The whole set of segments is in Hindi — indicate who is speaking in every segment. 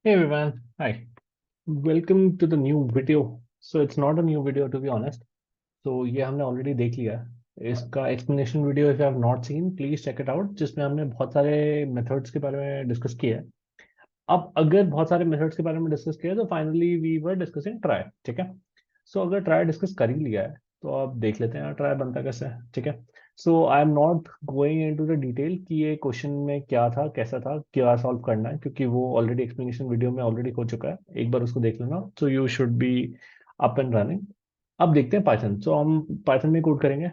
Speaker 1: Hey everyone, hi. Welcome to the new video. So it's not a new video to be honest. So ये हमने ऑलरेडी देख लिया है इसका explanation video. If you have not seen please check it out, जिसमें हमने बहुत सारे मेथड्स के बारे में डिस्कस किया है। अब अगर बहुत सारे मेथड्स के बारे में डिस्कस किया है तो finally we were discussing trie, ठीक है। सो अगर ट्राई डिस्कस कर ही लिया है तो अब देख लेते हैं ट्राई बनता कैसे है, ठीक है। So I am not going into the detail कि ये क्वेश्चन में क्या था, कैसा था, क्या सॉल्व करना है, क्योंकि वो ऑलरेडी एक्सप्लेनेशन वीडियो में ऑलरेडी हो चुका है। एक बार उसको देख लेना, so you should be up and running. अब देखते हैं पाइथन। सो हम पाइथन में कोड करेंगे।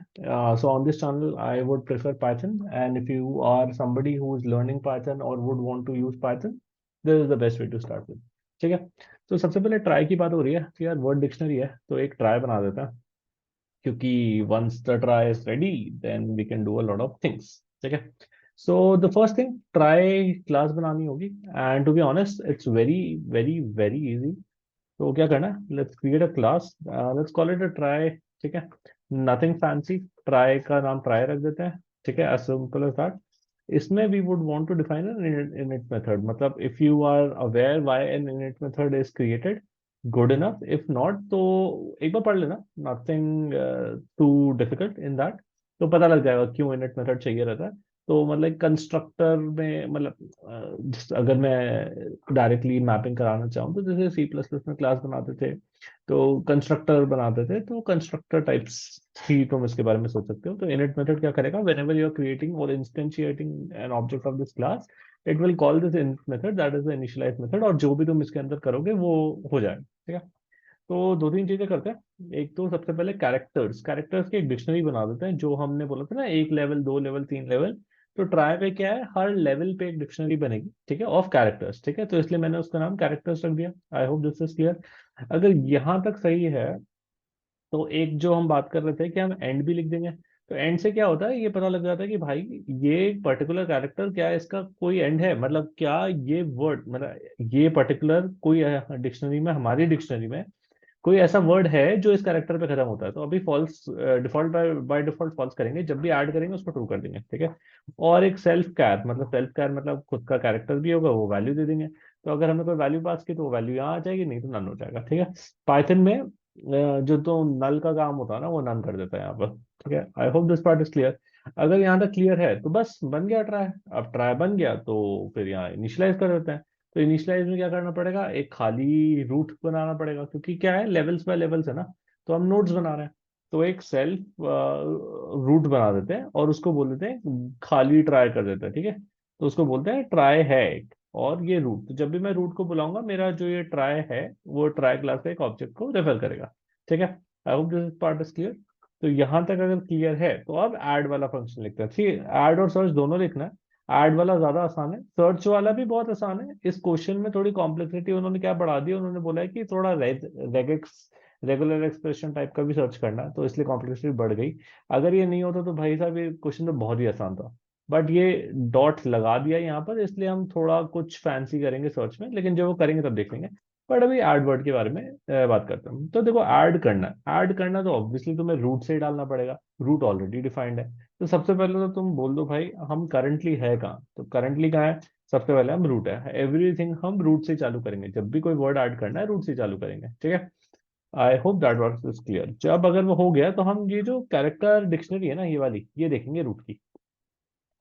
Speaker 1: So on this channel I would prefer Python, and if you are somebody who is learning python or would want to use python, this is the best way to start with, ठीक है। तो सबसे पहले ट्राई की बात हो रही है कि यार वर्ड डिक्शनरी है तो एक ट्राई बना देता है, क्योंकि once the trie is ready then we can do a lot of things, ठीक है। So the first thing, trie class बनानी होगी, and to be honest it's very very very easy. तो क्या करना है, let's create a class, let's call it a trie, ठीक है। नथिंग फैंसी, ट्राई का नाम ट्राई रख देते हैं, ठीक है, एज सिंपल एज दैट। इसमें we would want to define an init method, मतलब if you are aware why an init method is created, good enough. If not तो एक बार पढ़ लेना, nothing too difficult in that. तो पता लग जाएगा क्यों इनिट मेथड चाहिए रहता है। तो मतलब कंस्ट्रक्टर में, मतलब अगर मैं डायरेक्टली मैपिंग कराना चाहूँ तो जैसे सी प्लस प्लस में क्लास बनाते थे तो कंस्ट्रक्टर बनाते थे, तो कंस्ट्रक्टर टाइप्स ही तुम इसके बारे में सोच सकते हो। तो इनिट मेथड क्या करेगा, whenever you are creating और instantiating an object of this class, it will call this init method, that is the initialise method, और जो भी तुम इसके अंदर करोगे वो हो जाएगा, ठीक है। तो दो तीन चीजें करते हैं। एक तो सबसे पहले कैरेक्टर्स, कैरेक्टर्स की एक डिक्शनरी बना देते हैं, जो हमने बोला था ना, एक लेवल, दो लेवल, तीन लेवल। तो ट्राई पे क्या है, हर लेवल पे एक डिक्शनरी बनेगी, ठीक है, ऑफ कैरेक्टर्स, ठीक है। तो इसलिए मैंने उसका नाम कैरेक्टर्स रख दिया। आई होप दिस इज क्लियर। अगर यहाँ तक सही है तो एक जो हम बात कर रहे थे कि हम एंड भी लिख देंगे। तो एंड से क्या होता है, ये पता लग जाता है कि भाई ये पर्टिकुलर कैरेक्टर क्या है, इसका कोई एंड है, मतलब क्या ये वर्ड, मतलब ये पर्टिकुलर कोई डिक्शनरी में, हमारी डिक्शनरी में कोई ऐसा वर्ड है जो इस कैरेक्टर पे खत्म होता है। तो अभी false, default by default false करेंगे, जब भी ऐड करेंगे उसको ट्रू कर देंगे, ठीक है। और एक सेल्फ कैर, मतलब सेल्फ कैर मतलब खुद का कैरेक्टर भी होगा, वो वैल्यू दे देंगे। तो अगर हमने कोई वैल्यू पास की तो वो वैल्यू यहाँ आ जाएगी, नहीं तो नन हो जाएगा, ठीक है। पाइथन में जो तो नल का काम होता है ना, वो नन कर देता है यहाँ पर, ठीक है। I hope this part is clear. अगर यहाँ तक क्लियर है तो बस बन गया ट्राई। अब ट्राई बन गया तो फिर यहाँ इनिशियलाइज कर देते हैं। तो इनिशियलाइज में क्या करना पड़ेगा, एक खाली रूट बनाना पड़ेगा, क्योंकि क्या है, लेवल्स बाय लेवल्स है ना, तो हम नोड्स बना रहे हैं। तो एक सेल्फ रूट बना देते हैं और उसको बोल देते हैं खाली ट्राई कर देते हैं, ठीक है। तो उसको बोलते हैं ट्राई है एक, और ये रूट, तो जब भी मैं रूट को बुलाऊंगा मेरा जो ये ट्राई है वो ट्राई क्लास का एक ऑब्जेक्ट को रेफर करेगा, ठीक है। I hope this part is clear. तो यहां तक अगर क्लियर है तो अब ऐड वाला फंक्शन लिखते हैं, ठीक है। ऐड और सर्च दोनों लिखना है। ऐड वाला ज्यादा आसान है, सर्च वाला भी बहुत आसान है। इस क्वेश्चन में थोड़ी कॉम्प्लेक्सिटी उन्होंने क्या बढ़ा दी, उन्होंने बोला है कि थोड़ा रेगेक्स, रेगुलर एक्सप्रेशन टाइप का भी सर्च करना है, तो इसलिए कॉम्प्लेक्सिटी बढ़ गई। अगर ये नहीं होता तो भाई साहब ये क्वेश्चन तो बहुत ही आसान था। बट ये डॉट लगा दिया यहाँ पर, इसलिए हम थोड़ा कुछ फैंसी करेंगे सर्च में, लेकिन जब वो करेंगे तब देख लेंगे। बट अभी ऐड वर्ड के बारे में बात करता हूँ। तो देखो, ऐड करना तो ऑब्वियसली तुम्हें रूट से ही डालना पड़ेगा, रूट ऑलरेडी डिफाइंड है। तो सबसे पहले तो तुम बोल दो भाई हम करंटली है कहाँ, तो करंटली कहाँ है, सबसे पहले हम रूट है, एवरीथिंग हम रूट से चालू करेंगे, जब भी कोई वर्ड ऐड करना है रूट से चालू करेंगे, ठीक है। I hope that work is clear. जब अगर वो हो गया तो हम ये जो कैरेक्टर डिक्शनरी है ना, ये वाली, ये देखेंगे रूट की।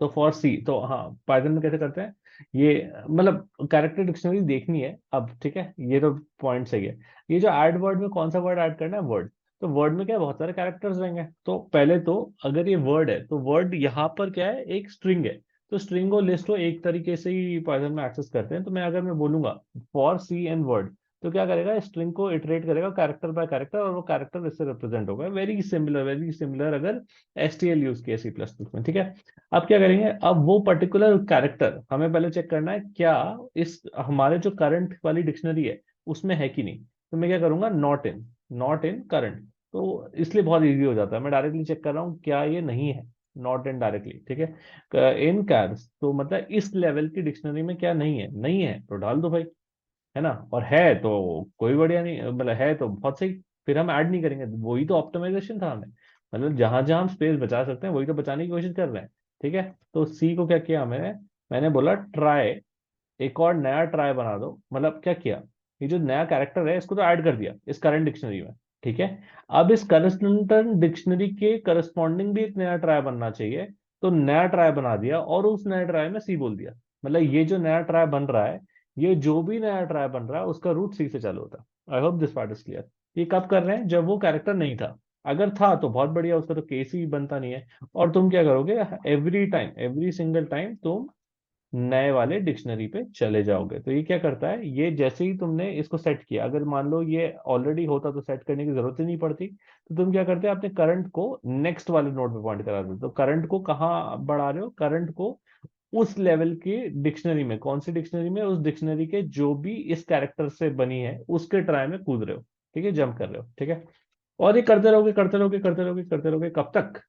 Speaker 1: तो फॉर सी, तो हाँ, पाइथन में कैसे करते हैं ये, मतलब कैरेक्टर डिक्शनरी देखनी है अब, ठीक है। ये तो पॉइंट सही है। ये जो ऐड वर्ड में कौन सा वर्ड ऐड करना है, वर्ड। तो वर्ड में क्या है, बहुत सारे कैरेक्टर्स रहेंगे। तो पहले तो अगर ये वर्ड है तो वर्ड यहाँ पर क्या है, एक स्ट्रिंग है। तो स्ट्रिंग और लिस्ट को एक तरीके से ही पाइथन में एक्सेस करते हैं। तो मैं अगर मैं बोलूंगा फॉर सी एन वर्ड, तो क्या करेगा, स्ट्रिंग को इटरेट करेगा कैरेक्टर बाय कैरेक्टर, और वो कैरेक्टर इससे रिप्रेजेंट होगा। वेरी सिमिलर, वेरी सिमिलर अगर एस यूज किया सी प्लस प्लस में, ठीक है। अब क्या करेंगे, अब वो पर्टिकुलर कैरेक्टर हमें पहले चेक करना है क्या इस हमारे जो करंट वाली डिक्शनरी है उसमें है कि नहीं। तो मैं क्या करूंगा, नॉट इन करंट। तो इसलिए बहुत इजी हो जाता है, मैं डायरेक्टली चेक कर रहा हूँ क्या ये नहीं है, नॉट इन डायरेक्टली, ठीक है। इन कैर्स तो मतलब इस लेवल की डिक्शनरी में क्या नहीं है, नहीं है तो डाल दो भाई, है ना। और है तो कोई बढ़िया नहीं, मतलब है तो बहुत सही, फिर हम ऐड नहीं करेंगे। वही तो ऑप्टिमाइजेशन था हमें, मतलब जहां जहां हम स्पेस बचा सकते हैं वही तो बचाने की कोशिश कर रहे हैं, ठीक है। तो सी को क्या किया मैंने, मैंने बोला ट्राई एक और नया ट्राई बना दो, मतलब क्या किया, ये जो नया कैरेक्टर है इसको तो ऐड कर दिया इस करंट डिक्शनरी में, ठीक है। अब इस करंट डिक्शनरी के करस्पॉन्डिंग भी एक नया ट्राई बनना चाहिए, तो नया ट्राई बना दिया और उस नए ट्राई में सी बोल दिया। मतलब ये जो नया ट्राई बन रहा है, ये जो भी नया ट्राई बन रहा है उसका रूट सी से चालू होता है। I hope this part is clear. ये कब कर रहे हैं, जब वो कैरेक्टर नहीं था। अगर था तो बहुत बढ़िया, उसका तो केस ही बनता नहीं है। और तुम क्या करोगे, every time, every single time तुम नए वाले डिक्शनरी पे चले जाओगे। तो ये क्या करता है, ये जैसे ही तुमने इसको सेट किया, अगर मान लो ये ऑलरेडी होता तो सेट करने की जरूरत ही नहीं पड़ती, तो तुम क्या करते हैं, अपने करंट को नेक्स्ट वाले नोड पे पॉइंट करा देते। तो करंट को कहाँ बढ़ा रहे हो, करंट को उस लेवल की डिक्शनरी में, कौन सी डिक्शनरी में, उस डिक्शनरी के जो भी इस कैरेक्टर से बनी है उसके ट्राई में कूद रहे हो, ठीक है, जंप कर रहे हो, ठीक है। और ये करते रहोगे करते रहोगे करते रहोगे करते रहोगे, कब तक,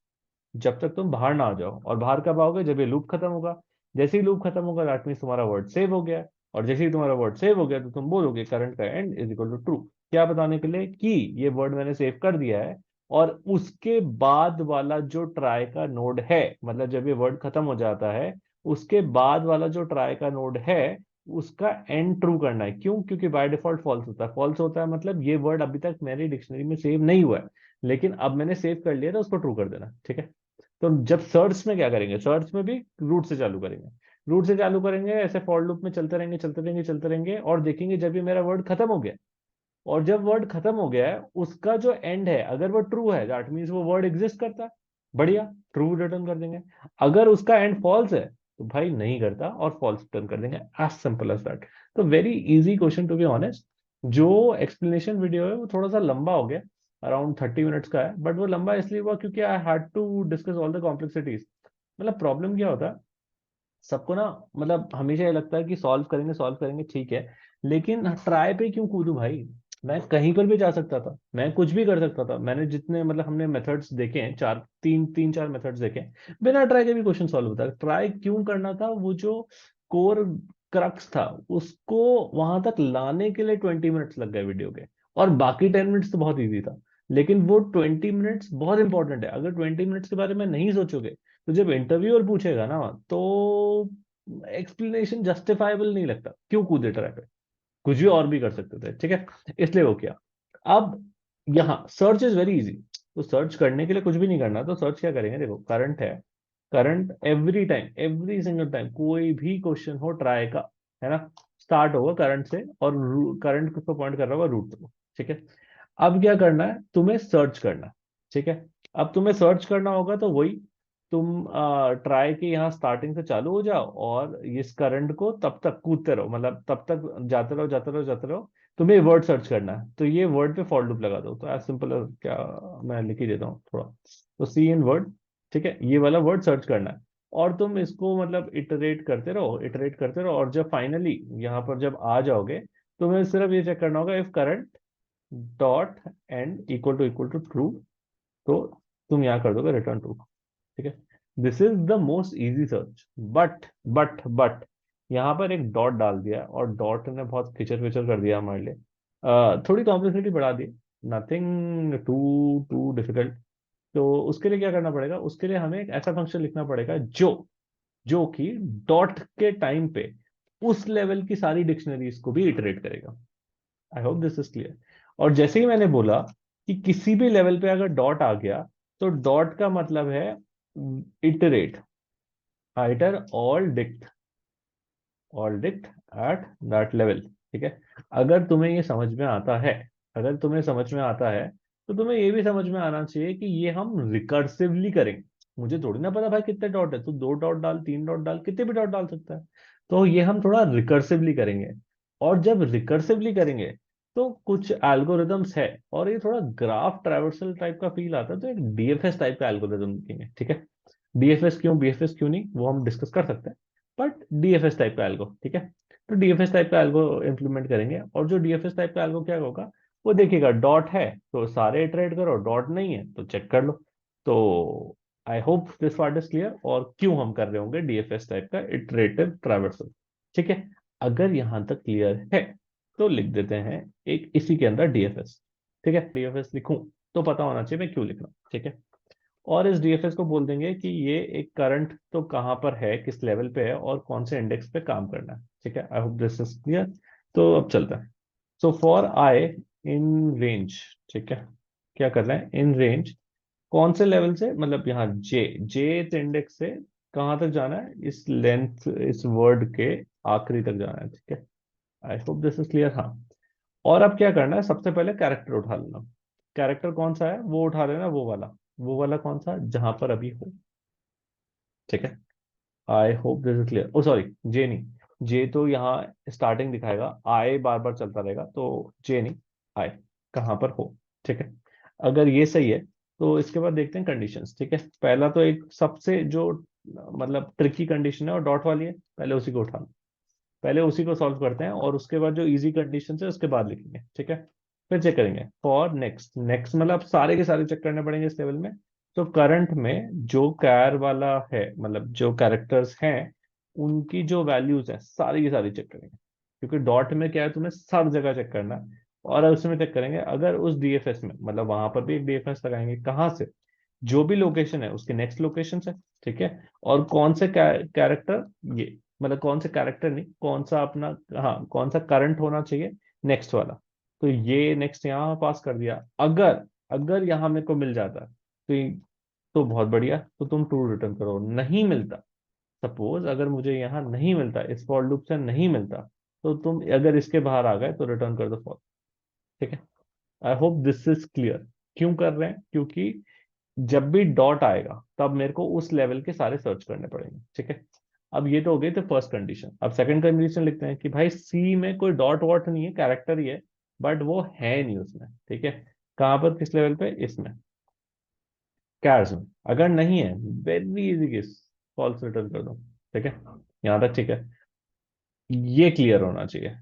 Speaker 1: जब तक तुम बाहर ना आ जाओ। और बाहर कब आओगे, जब ये लूप खत्म होगा। जैसे ही लूप खत्म होगा दैट मीन्स तुम्हारा वर्ड सेव हो गया है। और जैसे ही तुम्हारा वर्ड सेव हो गया तो तुम बोलोगे करंट का end is equal to true. क्या बताने के लिए कि ये वर्ड मैंने सेव कर दिया है, और उसके बाद वाला जो ट्राई का नोड है, मतलब जब ये वर्ड खत्म हो जाता है, उसके बाद वाला जो ट्राई का नोड है उसका एंड ट्रू करना है। क्यों, क्योंकि बाय डिफॉल्ट फॉल्स होता है। फॉल्स होता है मतलब ये वर्ड अभी तक मेरी डिक्शनरी में सेव नहीं हुआ है, लेकिन अब मैंने सेव कर लिया तो उसको ट्रू कर देना, ठीक है। तो जब सर्च में क्या करेंगे, सर्च में भी रूट से चालू करेंगे। रूट से चालू करेंगे, ऐसे फॉर लूप में चलते रहेंगे चलते रहेंगे चलते रहेंगे, और देखेंगे जब ये मेरा वर्ड खत्म हो गया, और जब वर्ड खत्म हो गया है उसका जो एंड है, अगर वो ट्रू है दैट मीन्स वो वर्ड एग्जिस्ट करता है, बढ़िया, ट्रू रिटर्न कर देंगे। अगर उसका एंड फॉल्स है तो भाई नहीं करता और फॉल्स रिटर्न कर देंगे, एज सिंपल एज दैट। तो very easy question to be honest. जो एक्सप्लेनेशन वीडियो है वो थोड़ा सा लंबा हो गया, अराउंड 30 मिनट्स का है, बट वो लंबा इसलिए हुआ क्योंकि I had to discuss all the complexities. मतलब प्रॉब्लम क्या होता है, सबको ना, मतलब हमेशा ये लगता है कि सॉल्व करेंगे ठीक है, लेकिन ट्राई पे क्यों कूदू भाई। मैं कहीं पर भी जा सकता था, मैं कुछ भी कर सकता था। मैंने जितने, मतलब हमने मेथड्स देखे हैं, तीन चार मेथड्स देखे हैं, बिना ट्राई के भी क्वेश्चन सॉल्व होता है। ट्राई क्यों करना था, वो जो कोर क्रक्स था उसको वहां तक लाने के लिए 20 मिनट्स लग गए वीडियो के, और बाकी 10 मिनट्स तो बहुत ईजी था। लेकिन वो 20 मिनट्स बहुत इंपॉर्टेंट है। अगर 20 मिनट्स के बारे में नहीं सोचोगे, तो जब इंटरव्यूअर पूछेगा ना, तो एक्सप्लेनेशन जस्टिफाइबल नहीं लगता, क्यों कूदे ट्रैक पे, कुछ भी और भी कर सकते थे, ठीक है। इसलिए वो किया। अब यहाँ सर्च इज वेरी इजी। तो सर्च करने के लिए कुछ भी नहीं करना, तो सर्च क्या करेंगे, देखो करंट है, current every time, every single time, कोई भी क्वेश्चन हो ट्राई का, है ना, स्टार्ट होगा करंट से, और करंट को पॉइंट कर रहा होगा रूट को, ठीक है। अब क्या करना है, तुम्हें सर्च करना, ठीक है। अब तुम्हें सर्च करना होगा तो वही, तुम ट्राई के यहाँ स्टार्टिंग से चालू हो जाओ, और इस करंट को तब तक कूदते रहो, मतलब तब तक जाते रहो जाते रहो जाते रहो। तुम्हें वर्ड सर्च करना है, तो ये वर्ड पे फॉर लूप लगा दो। तो एज सिंपल, क्या, मैं लिख ही देता हूँ थोड़ा। तो सी इन वर्ड, ठीक है, ये वाला वर्ड सर्च करना है, और तुम इसको मतलब इटरेट करते रहो, इटरेट करते रहो, और जब फाइनली यहाँ पर जब आ जाओगे, तुम्हें सिर्फ ये चेक करना होगा, if current dot end equal to true, तो तुम यहाँ कर दोगे रिटर्न ट्रू, ठीक है। This is the most easy search. But यहाँ पर एक डॉट डाल दिया, और डॉट ने बहुत खिचर पिचर कर दिया हमारे लिए, थोड़ी कॉम्प्लेक्सिटी बढ़ा दी। Nothing too too difficult. तो उसके लिए क्या करना पड़ेगा, उसके लिए हमें एक ऐसा फंक्शन लिखना पड़ेगा जो जो कि डॉट के टाइम पे उस लेवल की सारी डिक्शनरीज को भी इटरेट करेगा। आई होप दिस इज क्लियर। और जैसे ही मैंने बोला कि किसी भी लेवल पे अगर डॉट आ गया, तो डॉट का मतलब है iterate, iter all dict at that level, ठीक है। अगर तुम्हें ये समझ में आता है, अगर तुम्हें समझ में आता है, तो तुम्हें ये भी समझ में आना चाहिए कि ये हम रिकर्सिवली करेंगे। मुझे थोड़ी ना पता भाई कितने डॉट है, तू 2 डॉट डाल, 3 डॉट डाल, कितने भी डॉट डाल सकता है। तो ये हम थोड़ा रिकर्सिवली करेंगे। और जब रिकर्सिवली करेंगे तो कुछ एल्गोरिदम्स है, और ये थोड़ा ग्राफ ट्रैवर्सल टाइप का फील आता है, तो एक डीएफएस टाइप का एल्गोरिदम लिखेंगे, ठीक है। डीएफएस क्यों, बीएफएस क्यों नहीं, वो हम डिस्कस कर सकते हैं, बट डीएफएस टाइप का एल्गो, ठीक है। तो डीएफएस टाइप का एल्गो इंप्लीमेंट करेंगे, और जो डीएफएस टाइप का एल्गो क्या होगा, वो देखिएगा डॉट है तो सारे इटरेट करो, डॉट नहीं है तो चेक कर लो। तो आई hope this part is clear, और क्यों हम कर रहे होंगे डीएफएस टाइप का इटरेटिव ट्रैवर्सल, ठीक है। अगर यहां तक क्लियर है तो लिख देते हैं एक इसी के अंदर डीएफएस, ठीक है। डीएफएस लिखूं तो पता होना चाहिए मैं क्यों लिख रहा हूं, ठीक है। और इस डीएफएस को बोल देंगे कि ये एक करंट तो कहाँ पर है, किस लेवल पे है और कौन से इंडेक्स पे काम करना है। ठीक है, I hope this is clear. तो अब चलता है। So for I in range, ठीक है, क्या करना है इन रेंज, कौन से लेवल से, मतलब यहाँ जे जे इंडेक्स से कहाँ तक जाना है, इस लेंथ, इस वर्ड के आखिरी तक जाना है। ठीक है, I hope this is clear. हाँ, और अब क्या करना है, सबसे पहले कैरेक्टर उठा लेना। कैरेक्टर कौन सा है वो उठा लेना, वो वाला कौन सा जहां पर अभी हो। ठीक है, I hope this is clear. Oh sorry, J नहीं, जे तो यहाँ स्टार्टिंग दिखाएगा, आई बार बार चलता रहेगा, तो जे नहीं, आई कहाँ पर हो। ठीक है, अगर ये सही है तो इसके बाद देखते हैं कंडीशंस। ठीक है, पहला तो एक सबसे जो मतलब ट्रिकी कंडीशन है और डॉट वाली है, पहले उसी को उठा लो, पहले उसी को सॉल्व करते हैं और उसके बाद जो इजी कंडीशन है उसके बाद लिखेंगे। ठीक है, फिर चेक करेंगे फॉर नेक्स्ट, नेक्स्ट मतलब सारे के सारे चेक करने पड़ेंगे इस लेवल में। तो करंट में जो कैर वाला है, मतलब जो कैरेक्टर्स हैं, उनकी जो वैल्यूज है सारी की सारी चेक करेंगे, क्योंकि डॉट में क्या है, तुम्हें सब जगह चेक करना है। और उसमें चेक करेंगे अगर उस डीएफएस में, मतलब वहां पर भी एक डीएफएस लगाएंगे, कहाँ से, जो भी लोकेशन है उसके नेक्स्ट लोकेशन से। ठीक है, और कौन से कैरेक्टर, ये मतलब कौन से कैरेक्टर नहीं, कौन सा अपना, हाँ कौन सा करंट होना चाहिए नेक्स्ट वाला। तो ये नेक्स्ट यहाँ पास कर दिया। अगर अगर यहाँ मेरे को मिल जाता है तो बहुत बढ़िया, तो तुम ट्रू रिटर्न करो। नहीं मिलता, सपोज अगर मुझे यहाँ नहीं मिलता, इस फॉर लूप से नहीं मिलता, तो तुम अगर इसके बाहर आ गए तो रिटर्न कर दो फॉल्स। ठीक है, I hope this is clear. क्यों कर रहे हैं, क्योंकि जब भी डॉट आएगा तब मेरे को उस लेवल के सारे सर्च करने पड़ेंगे। ठीक है, अब ये तो हो गई तो फर्स्ट कंडीशन। अब सेकंड कंडीशन लिखते हैं कि भाई सी में कोई डॉट वॉट नहीं है, कैरेक्टर ही है, बट वो है नहीं उसमें। ठीक है, कहां पर, किस लेवल पे, इसमें कैर्स में। अगर नहीं है, very easy case, false return कर दो। ठीक है, यहां तक ठीक है, ये क्लियर होना चाहिए।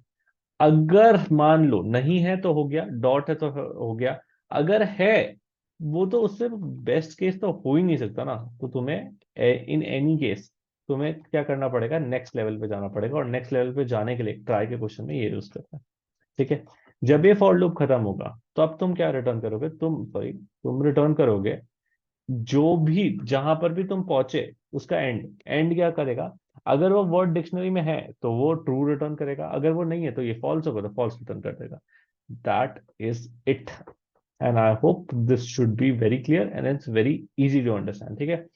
Speaker 1: अगर मान लो नहीं है तो हो गया, डॉट है तो हो गया, अगर है, वो तो उससे बेस्ट केस तो हो ही नहीं सकता ना। तो तुम्हें इन एनी केस तुम्हें क्या करना पड़ेगा, नेक्स्ट लेवल पे जाना पड़ेगा, और नेक्स्ट लेवल पे जाने के लिए ट्राई के क्वेश्चन में ये यूज करता है। ठीक है, जब ये फॉर लूप खत्म होगा तो अब तुम क्या रिटर्न करोगे, तुम रिटर्न करोगे जो भी, जहां पर भी तुम पहुंचे उसका एंड। एंड क्या करेगा, अगर वो वर्ड डिक्शनरी में है तो वो ट्रू रिटर्न करेगा, अगर वो नहीं है तो ये फॉल्स होगा तो फॉल्स रिटर्न कर देगा। That is it, and I hope this should be very clear and it's very easy to understand. ठीक है,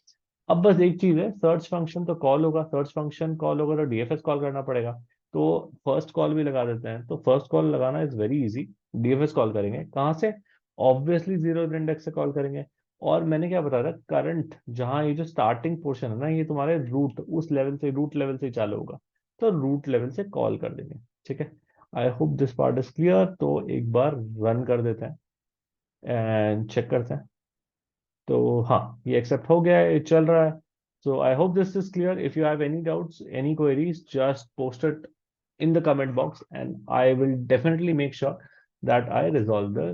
Speaker 1: अब बस एक चीज है, सर्च फंक्शन तो कॉल होगा, सर्च फंक्शन कॉल होगा तो डीएफएस कॉल करना पड़ेगा। तो फर्स्ट कॉल भी लगा देते हैं। तो फर्स्ट कॉल लगाना is very easy. DFS call करेंगे कहाँ से, ऑब्वियसली जीरो इंडेक्स से कॉल करेंगे। और मैंने क्या बताया था, करंट जहाँ ये जो स्टार्टिंग पोर्शन है ना, ये तुम्हारे रूट, उस लेवल से, रूट लेवल से ही चालू होगा, तो रूट लेवल से कॉल कर देंगे। ठीक है, I hope this part is clear. तो एक बार रन कर देते हैं एंड चेक करते हैं। तो हाँ, ये एक्सेप्ट हो गया है, ये चल रहा है। So I hope this is clear. If you have any doubts, any queries, just post it in the comment box and I will definitely make sure that I resolve the